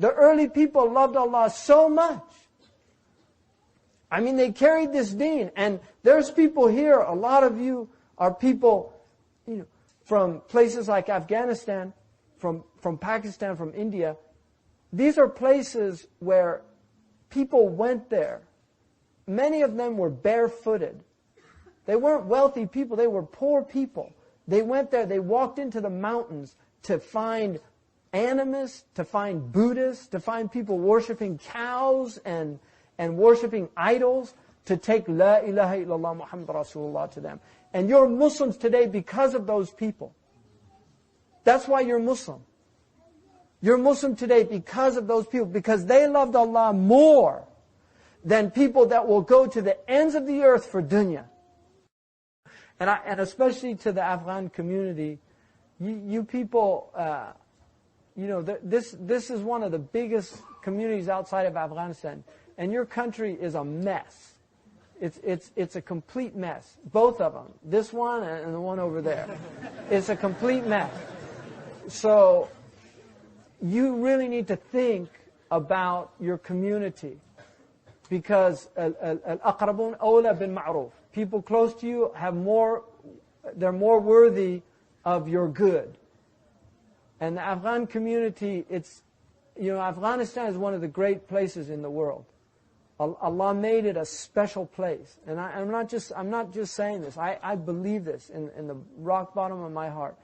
The early people loved Allah so much. I mean, they carried this deen. And there's people here, a lot of you are people, from places like Afghanistan, from Pakistan, from India. These are places where people went there. Many of them were barefooted. They weren't wealthy people, they were poor people. They went there, they walked into the mountains to find animists, to find Buddhists, to find people worshiping cows and worshiping idols, to take La ilaha illallah Muhammad Rasulullah to them. And you're Muslims today because of those people. That's why you're Muslim. You're Muslim today because of those people, because they loved Allah more than people that will go to the ends of the earth for dunya. And especially to the Afghan community, you people, this is one of the biggest communities outside of Afghanistan, and your country is a mess. It's a complete mess. Both of them, this one and the one over there, it's a complete mess. So you really need to think about your community, because al-aqrabun awla bil ma'ruf. People close to you they're more worthy of your good. And the Afghan community, Afghanistan is one of the great places in the world. Allah made it a special place. And I'm not just saying this. I believe this in the rock bottom of my heart.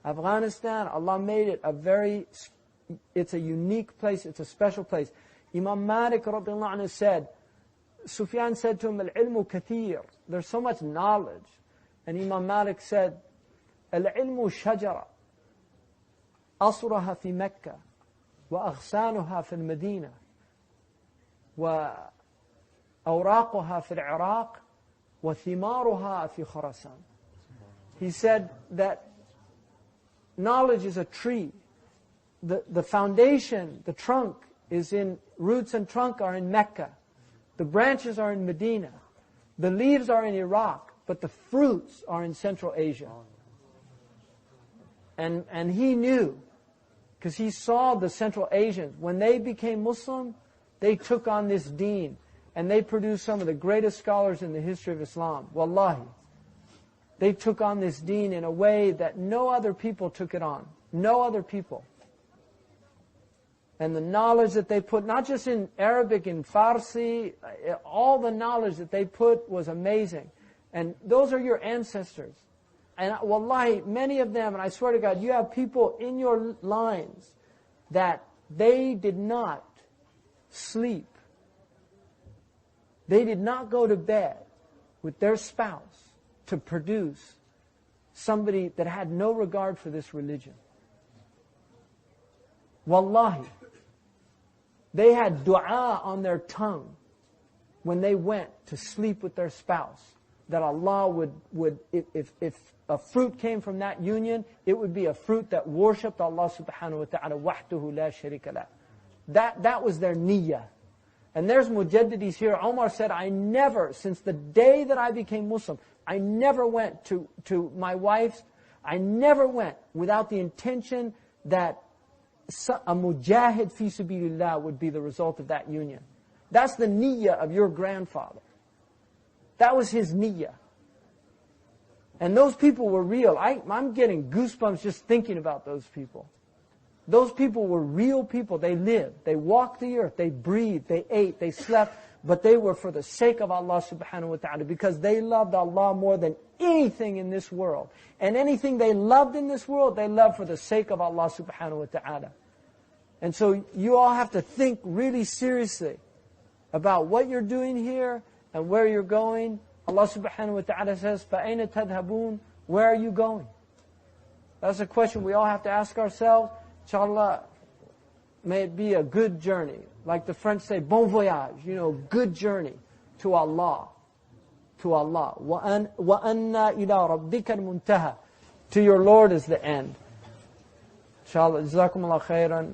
Afghanistan, Allah made it it's a unique place, it's a special place. Imam Malik radiallahu anhu said, Sufyan said to him, Al-ilmu kathir. There's so much knowledge. And Imam Malik said, Al-ilmu shajara. أصرها في مكة وأغصانها في المدينة وأوراقها في العراق وثمارها في خراسان. He said that knowledge is a tree. The foundation, the trunk roots and trunk are in Mecca. The branches are in Medina. The leaves are in Iraq, but the fruits are in Central Asia. And he knew, because he saw the Central Asians. When they became Muslim, they took on this deen. And they produced some of the greatest scholars in the history of Islam. Wallahi. They took on this deen in a way that no other people took it on. No other people. And the knowledge that they put, not just in Arabic, in Farsi, all the knowledge that they put was amazing. And those are your ancestors. And wallahi, many of them, and I swear to God, you have people in your lines that they did not sleep. They did not go to bed with their spouse to produce somebody that had no regard for this religion. Wallahi. They had dua on their tongue when they went to sleep with their spouse. That Allah would if a fruit came from that union, it would be a fruit that worshipped Allah subhanahu wa ta'ala wahduhu la sharika la. That was their niyyah. And there's mujaddidis here. Omar said, I never, since the day that I became Muslim, I never went to my wife's, I never went without the intention that a mujahid fi sabilillah would be the result of that union. That's the niyyah of your grandfather. That was his niyyah. And those people were real. I'm getting goosebumps just thinking about those people. Those people were real people. They lived. They walked the earth. They breathed. They ate. They slept. But they were for the sake of Allah subhanahu wa ta'ala, because they loved Allah more than anything in this world. And anything they loved in this world, they loved for the sake of Allah subhanahu wa ta'ala. And so you all have to think really seriously about what you're doing here and where you're going. Allah subhanahu wa ta'ala says, فَأَيْنَ تَذْهَبُونَ? Where are you going? That's a question we all have to ask ourselves. Inshallah, may it be a good journey. Like the French say, bon voyage, good journey to Allah. To Allah. وَأَنَّا إِلَىٰ رَبِّكَ الْمُنْتَهَى. To your Lord is the end. Inshallah, jazakumullah khairan.